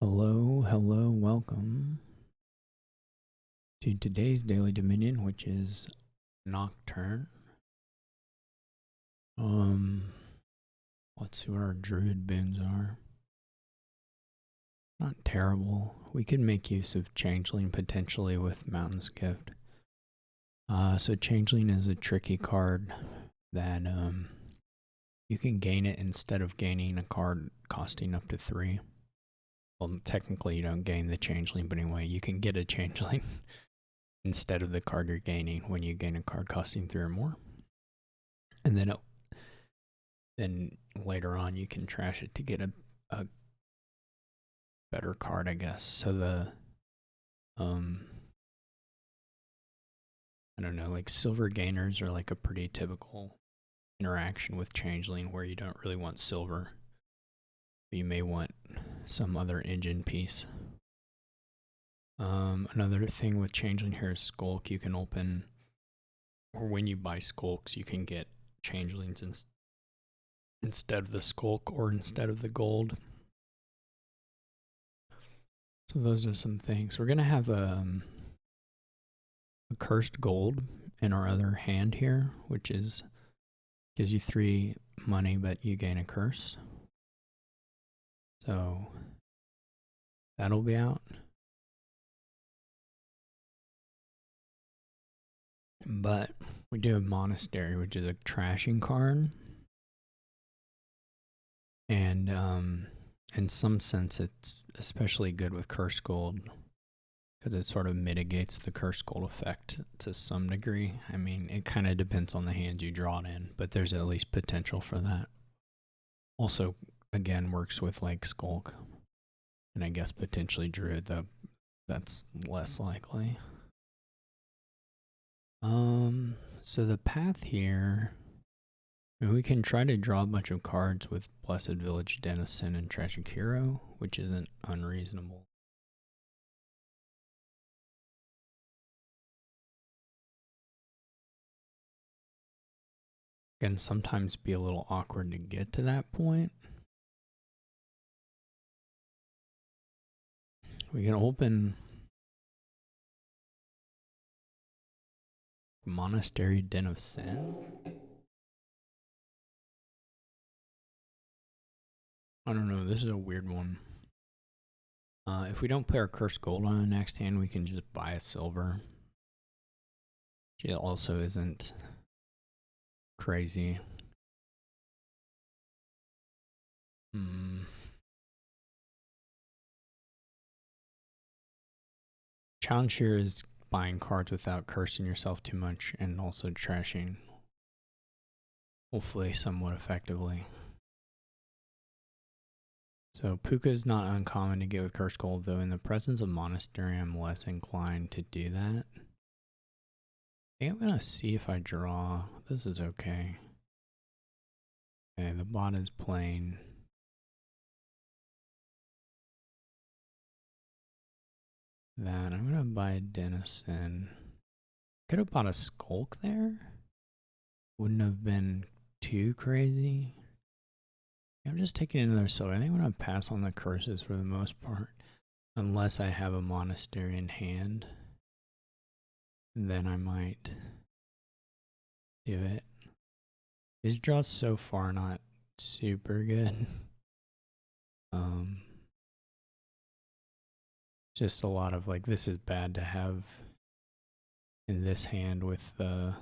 Hello, hello, welcome to today's Daily Dominion, which is Nocturne. Um, let's see what our druid boons are. Not terrible. We could make use of Changeling potentially with Mountain's Gift. So Changeling is a tricky card that you can gain it instead of gaining a card costing up to 3. Well, technically you don't gain the Changeling, but anyway, you can get a Changeling instead of the card you're gaining when you gain a card costing 3 or more. And then later on you can trash it to get a better card, I guess. So I don't know, like silver gainers are like a pretty typical interaction with Changeling where you don't really want silver. But you may want some other engine piece. Another thing with Changeling here is Skulk. You can open, or when you buy Skulks, you can get Changelings instead of the Skulk or instead of the gold. So those are some things. We're going to have a cursed gold in our other hand here, which is gives you 3 money, but you gain a curse. So that'll be out. But we do have Monastery, which is a trashing card. And in some sense, it's especially good with Cursed Gold because it sort of mitigates the Cursed Gold effect to some degree. I mean, it kind of depends on the hand you draw it in, but there's at least potential for that. Also, again, works with like Skulk and I guess potentially Druid, though that's less likely. So the path here, I mean, we can try to draw a bunch of cards with Blessed Village, Den of Sin, and Tragic Hero, which isn't unreasonable. Can sometimes be a little awkward to get to that point. We can open Monastery, Den of Sin. I don't know, this is a weird one. If we don't play our Cursed Gold on the next hand, we can just buy a silver. It also isn't crazy. Challenge here is buying cards without cursing yourself too much and also trashing, hopefully somewhat effectively. So Puka is not uncommon to get with Cursed Gold, though in the presence of Monastery I'm less inclined to do that. I think I'm going to see if I draw. This is okay. Okay, the bot is playing. That. I'm going to buy a Den of Sin. Could have bought a Skulk there. Wouldn't have been too crazy. I'm just taking another silver. I think I'm going to pass on the curses for the most part. Unless I have a Monastery in hand. Then I might do it. His draw's so far not super good. Just a lot of like, this is bad to have in this hand with the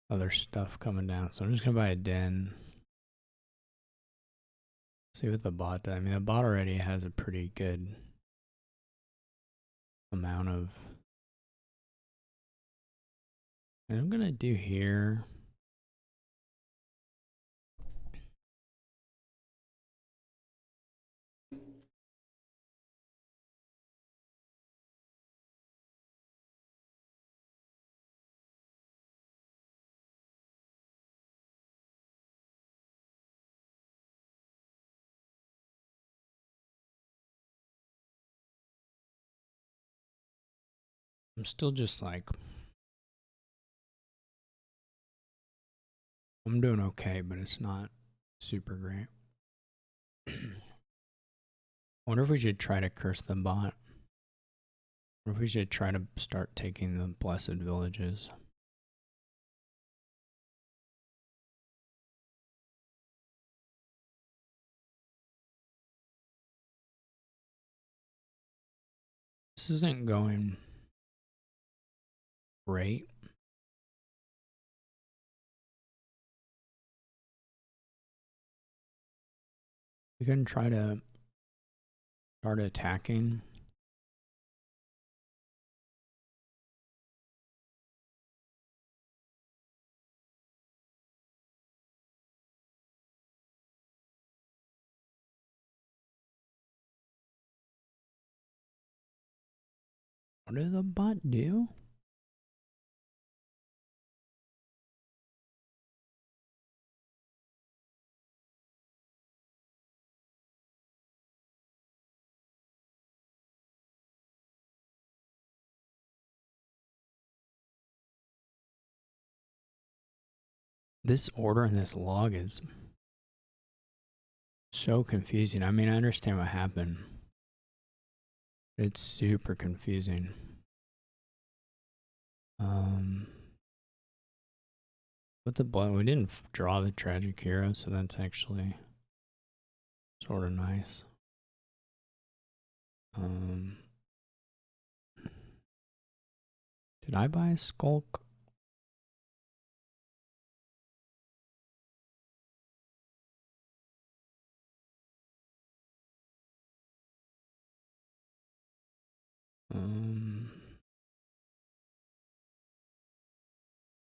other stuff coming down. So I'm just gonna buy a Den. See what the bot does. I mean, the bot already has a pretty good amount of. And I'm gonna do here. I'm still just like, I'm doing okay, but it's not super great. wonder if we should try to curse the bot. Or if we should try to start taking the blessed villages. This isn't going great. We can try to start attacking. What did the bot do? This order in this log is so confusing. I mean, I understand what happened. It's super confusing. With the blood, we didn't draw the tragic hero, so that's actually sort of nice. Did I buy a skulk?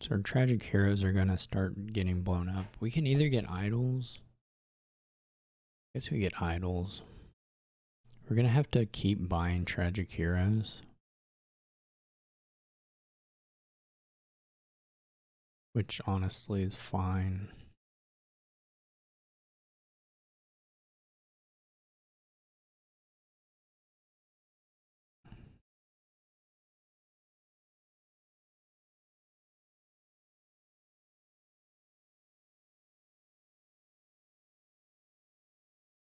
So our tragic heroes are gonna start getting blown up. We can either get idols. I guess we get idols. We're gonna have to keep buying tragic heroes. Which honestly is fine.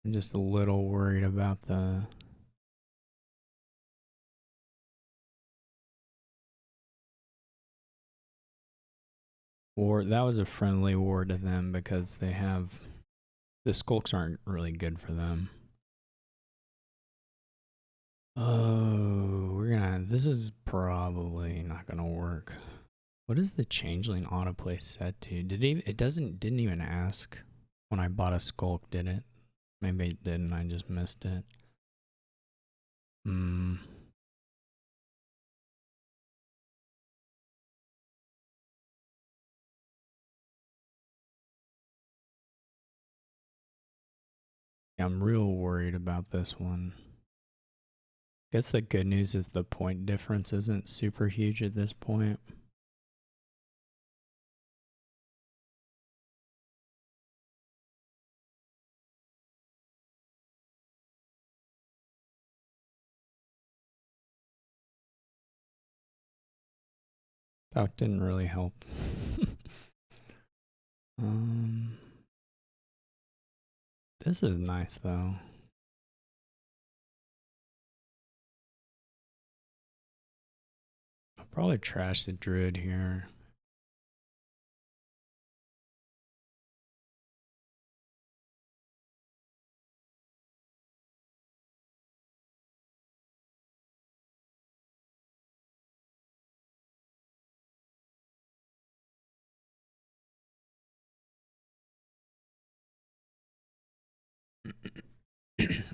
I'm just a little worried about the war. That was a friendly war to them because they have the skulks aren't really good for them. Oh, this is probably not gonna work. What is the changeling autoplay set to? Didn't even ask when I bought a skulk, did it? Maybe it didn't, I just missed it. Yeah, I'm real worried about this one. Guess the good news is the point difference isn't super huge at this point. That didn't really help. This is nice though. I'll probably trash the druid here.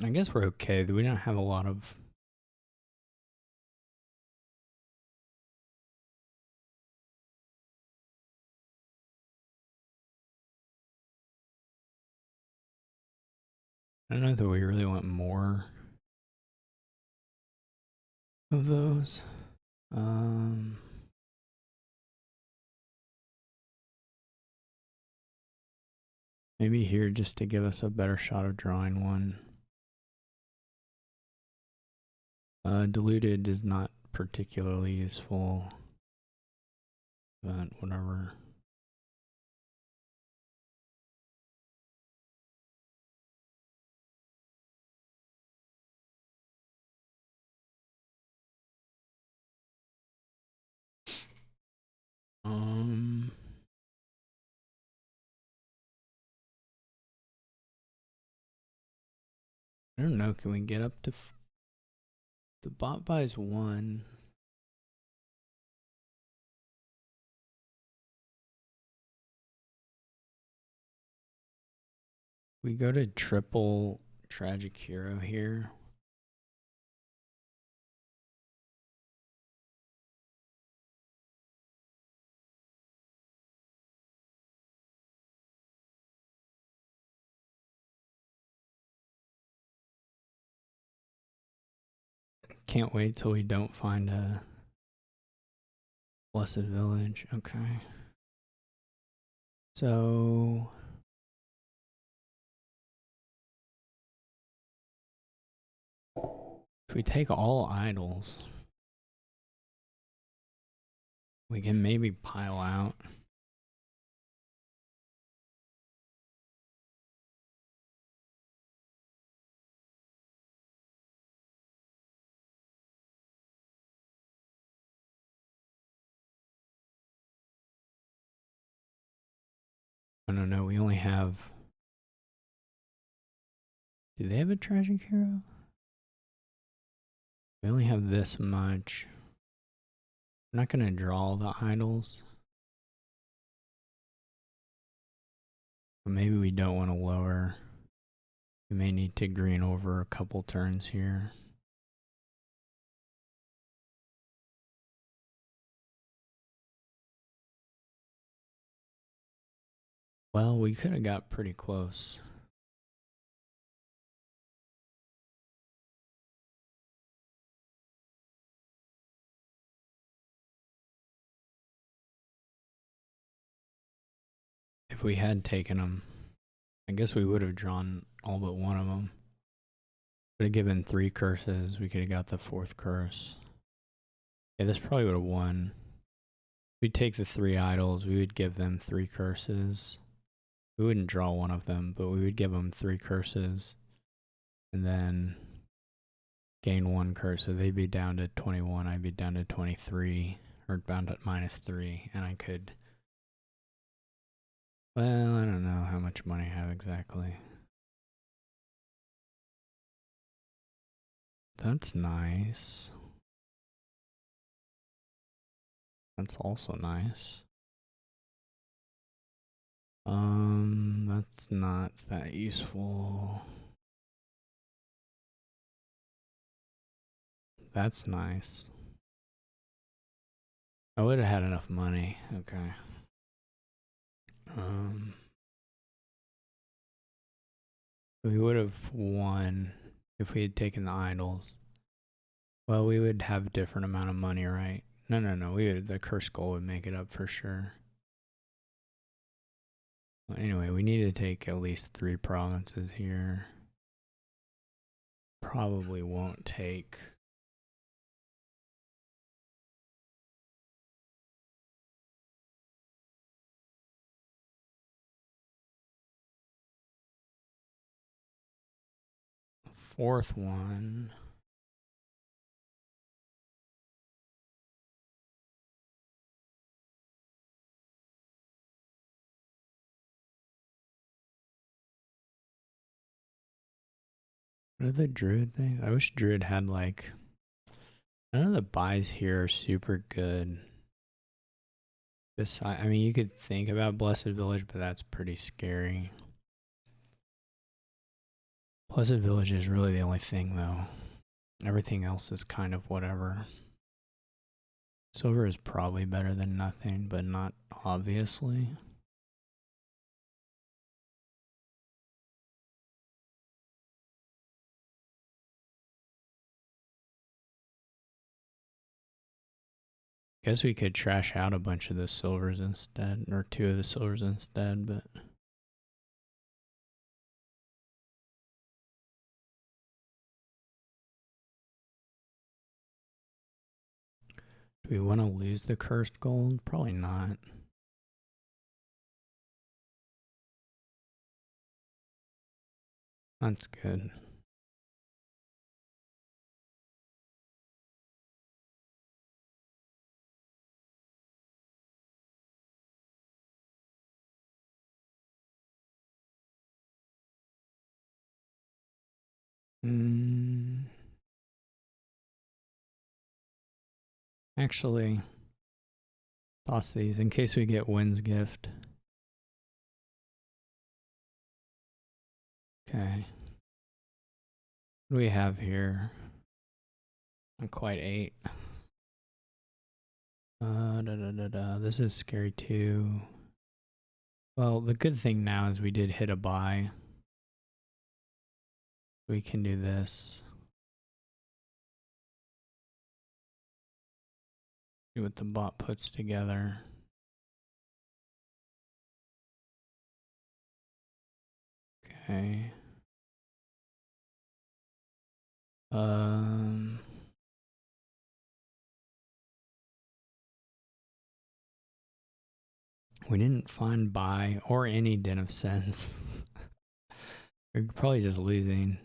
I guess we're okay. We don't have a lot of... I don't know that we really want more of those. Maybe here just to give us a better shot of drawing one. Diluted is not particularly useful, but whatever. I don't know. Can we get up to... The bot buys 1. We go to triple tragic hero here. Can't wait till we don't find a Blessed Village. Okay. So if we take all idols, we can maybe pile out. I don't know. We only have... Do they have a tragic hero? We only have this much. I'm not gonna draw the idols. But maybe we don't want to lower. We may need to green over a couple turns here. Well, we could have got pretty close. If we had taken them, I guess we would have drawn all but one of them. Would have given 3 curses. We could have got the 4th curse. Yeah, this probably would have won. We'd take the 3 idols. We would give them 3 curses. We wouldn't draw one of them, but we would give them 3 curses. And then gain 1 curse. So they'd be down to 21. I'd be down to 23. Or down to -3. And I could... Well, I don't know how much money I have exactly. That's nice. That's also nice. That's not that useful. That's nice. I would have had enough money. Okay. We would have won if we had taken the idols. Well, we would have a different amount of money, right? No. The curse goal would make it up for sure. Well, anyway, we need to take at least 3 provinces here. Probably won't take... the 4th one. What are the druid things? I wish druid had like... None of the buys here are super good. Besides, I mean, you could think about Blessed Village, but that's pretty scary. Blessed Village is really the only thing, though. Everything else is kind of whatever. Silver is probably better than nothing, but not obviously. Guess we could trash out a bunch of the silvers instead, or 2 of the silvers instead, but... Do we want to lose the cursed gold? Probably not. That's good. Actually, toss these in case we get Wynn's gift. Okay. What do we have here? Not quite 8. This is scary too. Well, the good thing now is we did hit a buy. We can do this. See what the bot puts together. Okay. We didn't find buy or any den of sense. We're probably just losing.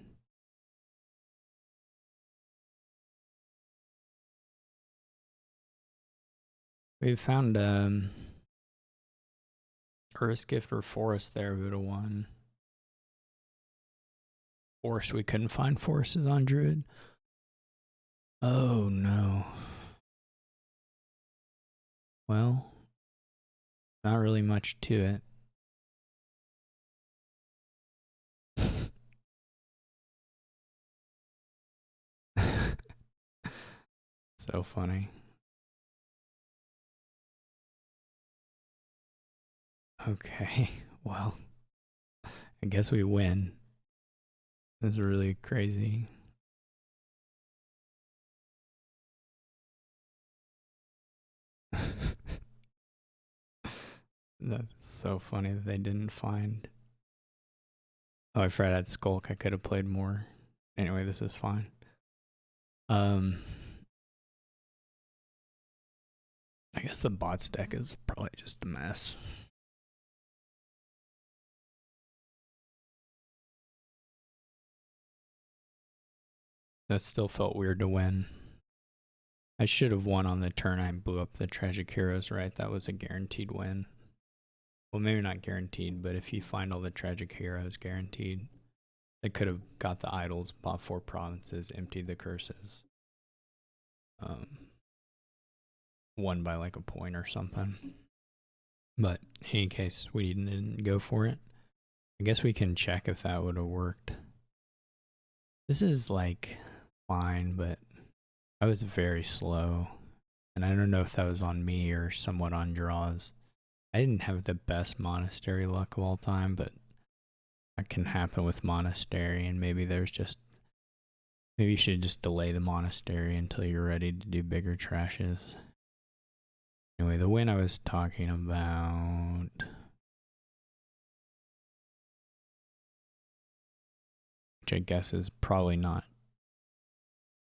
We found Earth's Gift or Forest there. We would have won. Forest, we couldn't find Forests on Druid. Oh no. Well, not really much to it. So funny. Okay, well, I guess we win. That's really crazy. That's so funny that they didn't find. Oh, I forgot I had Skulk. I could have played more. Anyway, this is fine. I guess the bots deck is probably just a mess. That still felt weird to win. I should have won on the turn I blew up the Tragic Heroes, right? That was a guaranteed win. Well, maybe not guaranteed, but if you find all the Tragic Heroes, guaranteed. They could have got the idols, bought 4 provinces, emptied the curses. Won by like a point or something. But in any case, we didn't go for it. I guess we can check if that would have worked. This is like fine, but I was very slow. And I don't know if that was on me or somewhat on draws. I didn't have the best monastery luck of all time, but that can happen with monastery, and maybe you should just delay the monastery until you're ready to do bigger trashes. Anyway, the win I was talking about, which I guess is probably not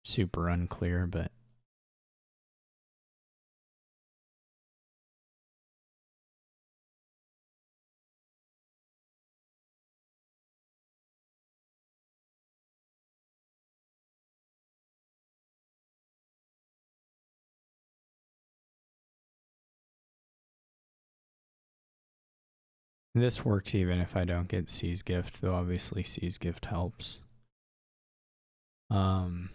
super unclear, but this works even if I don't get C's gift, though obviously C's gift helps. I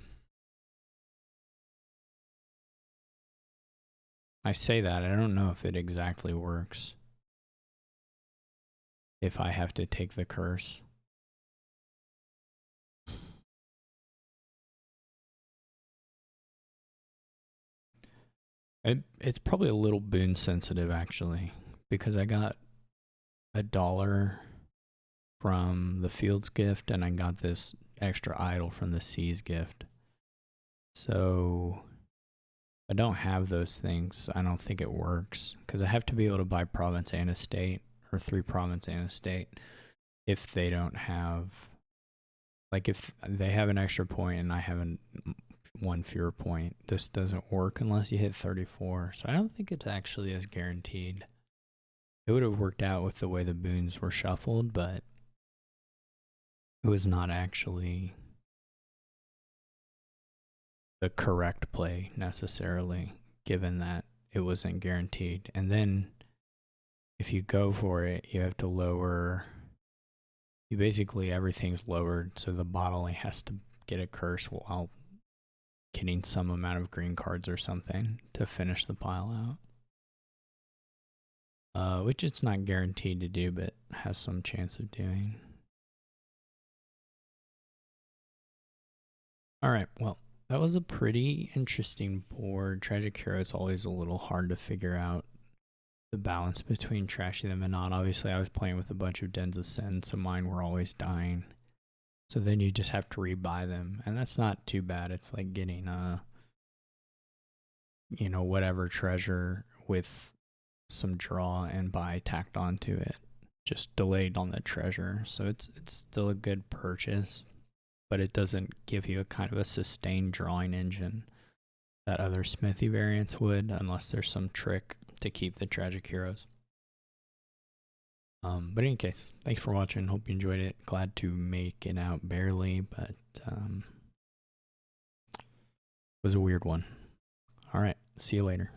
say that, I don't know if it exactly works. If I have to take the curse. It's probably a little boon sensitive actually, because I got $1 from the Field's gift and I got this extra idol from the C's gift. So I don't have those things. I don't think it works because I have to be able to buy province and estate, or 3 province and estate, if they don't have, like if they have an extra point and I have one fewer point, this doesn't work unless you hit 34. So I don't think it's actually as guaranteed. It would have worked out with the way the boons were shuffled, but it was not actually the correct play necessarily, given that it wasn't guaranteed. And then if you go for it, you have to lower you basically everything's lowered, so the bot only has to get a curse while getting some amount of green cards or something to finish the pile out. Which it's not guaranteed to do, but has some chance of doing. Alright, well, that was a pretty interesting board. Tragic Hero is always a little hard to figure out the balance between trashing them and not. Obviously, I was playing with a bunch of Dens of Sin, so mine were always dying. So then you just have to rebuy them, and that's not too bad. It's like getting whatever treasure with some draw and buy tacked onto it, just delayed on the treasure. So it's still a good purchase, but it doesn't give you a kind of a sustained drawing engine that other Smithy variants would, unless there's some trick to keep the Tragic Heroes. But in any case, thanks for watching. Hope you enjoyed it. Glad to make it out barely, but it was a weird one. All right, see you later.